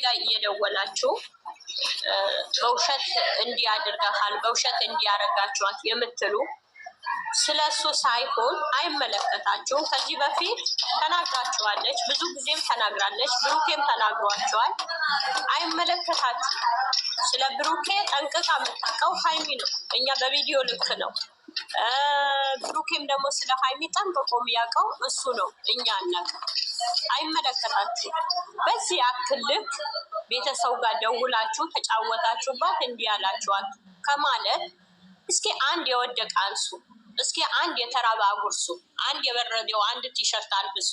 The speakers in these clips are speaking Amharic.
ጋር እየደወላችሁ በውሸት እንዲያደርጋል በውሸት እንዲያረጋችኋት የምትሉ ስለሱ ሳይሆን አይመለከታችሁም። ከዚህ በፊት ተናግራችኋለች፣ ብዙ ጊዜም ተናግራለች፣ ብሩኬም ተናግሯቸዋል። አይመለከታችሁም። ስለ ብሩኬ ጠንቅቃ የምታውቀው ሀይሚ ነው። እኛ በቪዲዮ ልክ ነው። ብሩኬም ደግሞ ስለ ሀይሚ ጠንቅቆ የሚያውቀው እሱ ነው። እኛ አናውቅም። አይመለከታችሁም። በዚህ ያክል ልክ ቤተሰው ጋር ደውላችሁ ተጫወታችሁባት እንዲህ ያላችኋት ከማለት እስኪ አንድ የወደቀ አንሱ፣ እስኪ አንድ የተራበ አጉርሱ፣ አንድ የበረደው አንድ ቲሸርት አልብሱ።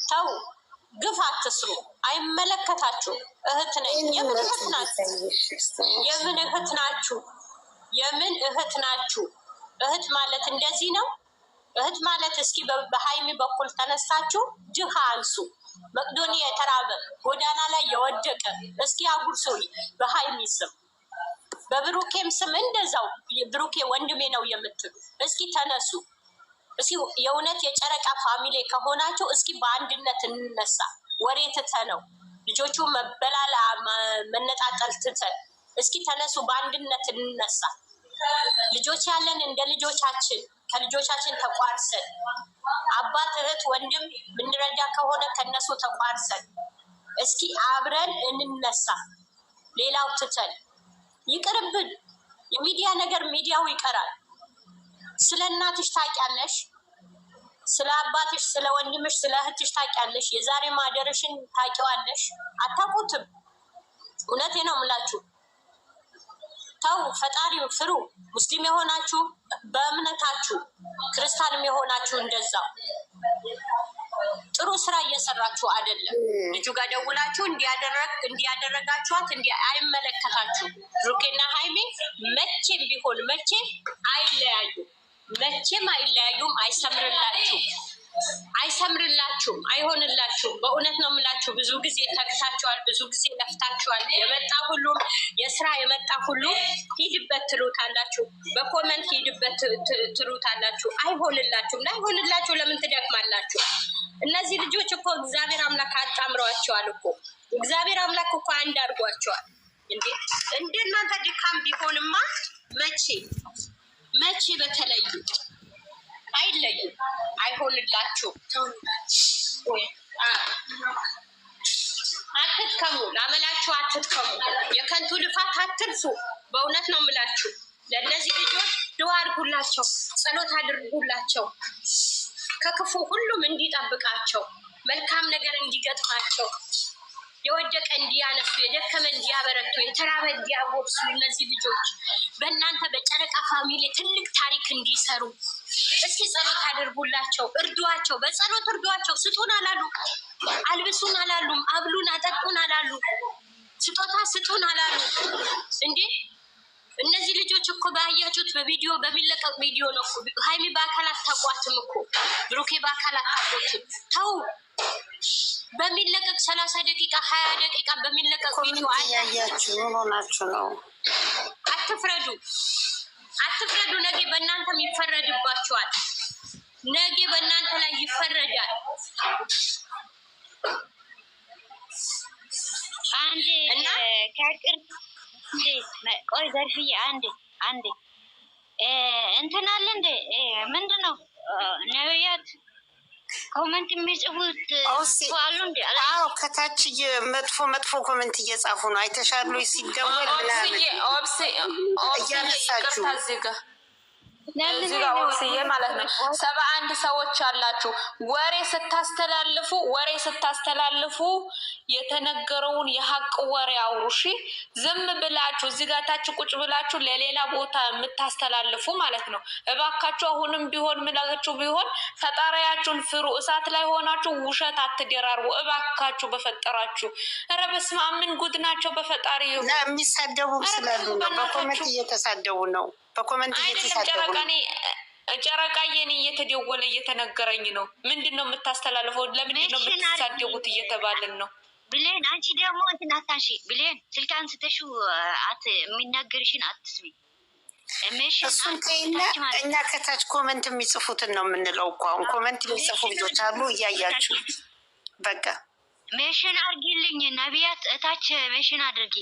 ተው፣ ግፍ አትስሩ። አይመለከታችሁም። እህት ነኝ። የምን እህት ናችሁ? የምን እህት ናችሁ? የምን እህት ናችሁ? እህት ማለት እንደዚህ ነው? እህት ማለት እስኪ በሀይሚ በኩል ተነሳችሁ ድሃ አንሱ። መቅዶኒያ የተራበ ጎዳና ላይ የወደቀ እስኪ አጉርሱ በሀይሚ ስም፣ በብሩኬም ስም እንደዛው። ብሩኬ ወንድሜ ነው የምትሉ እስኪ ተነሱ። እስኪ የእውነት የጨረቃ ፋሚሊ ከሆናችሁ እስኪ በአንድነት እንነሳ። ወሬ ትተነው ልጆቹ መበላላ መነጣጠል ትተን እስኪ ተነሱ፣ በአንድነት እንነሳ። ልጆች ያለን እንደ ልጆቻችን ከልጆቻችን ተቋርሰን አባት እህት ወንድም ምንረዳ ከሆነ ከነሱ ተቋርሰን እስኪ አብረን እንነሳ። ሌላው ትተን ይቅርብን። የሚዲያ ነገር ሚዲያው ይቀራል። ስለ እናትሽ ታውቂያለሽ፣ ስለ አባትሽ፣ ስለ ወንድምሽ፣ ስለ እህትሽ ታውቂያለሽ። የዛሬ ማደርሽን ታውቂዋለሽ? አታውቁትም። እውነቴ ነው የምላችሁ። ተው፣ ፈጣሪው ፍሩ። ሙስሊም የሆናችሁ በእምነታችሁ፣ ክርስቲያንም የሆናችሁ እንደዛው ጥሩ ስራ እየሰራችሁ አይደለም። ልጁ ጋር ደውላችሁ እንዲያደረጋችኋት አይመለከታችሁ። ብሩኬና ሀይሜ መቼም ቢሆን መቼም አይለያዩም። መቼም አይለያዩም። አይሰምርላችሁም፣ አይሆንላችሁም። በእውነት ነው የምላችሁ። ብዙ ጊዜ ተግታችኋል፣ ብዙ ጊዜ ለፍታችኋል። የመጣ ሁሉም የስራ የመጣ ሁሉ ሂድበት ትሉታላችሁ፣ በኮመንት ሂድበት ትሉታላችሁ። አይሆንላችሁም። ላይሆንላችሁ ለምን ትደክማላችሁ? እነዚህ ልጆች እኮ እግዚአብሔር አምላክ አጣምረዋቸዋል እኮ። እግዚአብሔር አምላክ እኮ አንድ አድርጓቸዋል። እንደናንተ ድካም ቢሆንማ መቼ በተለዩ አይለዩ። አይሆንላችሁ። አትድከሙ፣ ላመላችሁ አትድከሙ። የከንቱ ልፋት አትርፉ። በእውነት ነው የምላችሁ። ለእነዚህ ልጆች ድዋ አድርጉላቸው፣ ጸሎት አድርጉላቸው። ከክፉ ሁሉም እንዲጠብቃቸው፣ መልካም ነገር እንዲገጥማቸው፣ የወደቀ እንዲያነሱ፣ የደከመ እንዲያበረቱ፣ የተራበ እንዲያጎርሱ፣ እነዚህ ልጆች በእናንተ በጨረቃ ፋሚሊ ትልቅ ታሪክ እንዲሰሩ እስኪ ጸሎት አድርጉላቸው፣ እርዷቸው። በጸሎት እርዷቸው። ስጡን አላሉ፣ አልብሱን አላሉም፣ አብሉን አጠጡን አላሉ፣ ስጦታ ስጡን አላሉ። እንዴ እነዚህ ልጆች እኮ ባያችሁት በቪዲዮ በሚለቀቅ ቪዲዮ ነው። ሀይሚ በአካላት ተቋትም እኮ ብሩኬ በአካላት ታቆትም። ተው፣ በሚለቀቅ 30 ደቂቃ 20 ደቂቃ በሚለቀቅ ቪዲዮ አያያችሁ ሆናችሁ ነው። አትፍረዱ። ነገ በእናንተም ይፈረድባችኋል። ነገ በእናንተ ላይ ይፈረዳል። አንዴ እና ከቅር ቆይ ዘርፍዬ አንዴ እንትን አለ እንዴ ምንድን ነው ነብያት ኮመንት የሚጽፉት አሉ እንዴ? አዎ ከታች መጥፎ ኮመንት እየጻፉ ነው። አይተሻሉ? ሲደወል ምናምን እያነሳችሁ እዚህ ጋር ወስዬ ማለት ነው 71 ሰዎች አላችሁ። ወሬ ስታስተላልፉ የተነገረውን የሀቅ ወሬ አውሩ። እሺ ዝም ብላችሁ እዚህ ጋር ታች ቁጭ ብላችሁ ለሌላ ቦታ የምታስተላልፉ ማለት ነው። እባካችሁ አሁንም ቢሆን ምላችሁ ቢሆን ፈጣሪያችሁን ፍሩ። እሳት ላይ ሆናችሁ ውሸት አትደራርቡ እባካችሁ በፈጠራችሁ። ኧረ በስመ አብ ምን ጉድ ናቸው በፈጣሪ የሚሳደቡ ስላሉ ነው። በኮመንት እየተሳደቡ ነው። ጨረቃዬን እየተደወለ እየተነገረኝ ነው። ምንድን ነው የምታስተላልፈው? ለምንድን ነው የምትሳደቡት እየተባልን ነው። ብሌን አንቺ ደግሞ እንትን አታንሺ። ብሌን ስልክ አንስተሽው የሚናገርሽን አትስሚ። እሱን ከይና እኛ ከታች ኮመንት የሚጽፉትን ነው የምንለው እኮ። አሁን ኮመንት የሚጽፉ ልጆች አሉ እያያችሁ በቃ ሜሽን አድርጊልኝ ነቢያት እታች ሜሽን አድርጊ